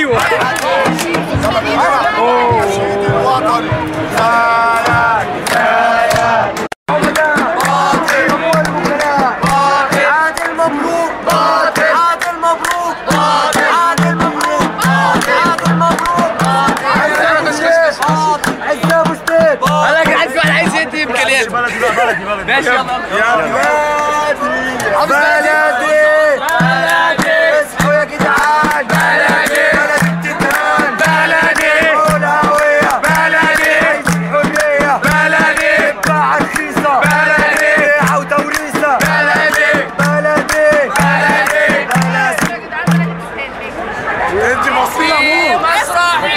ايوه ماشي يلا بلدي اصحوا يا جدعان، بلدي التتان، بلدي الأولوية، بلدي الحرية، بلدي الطاعة الرخيصة.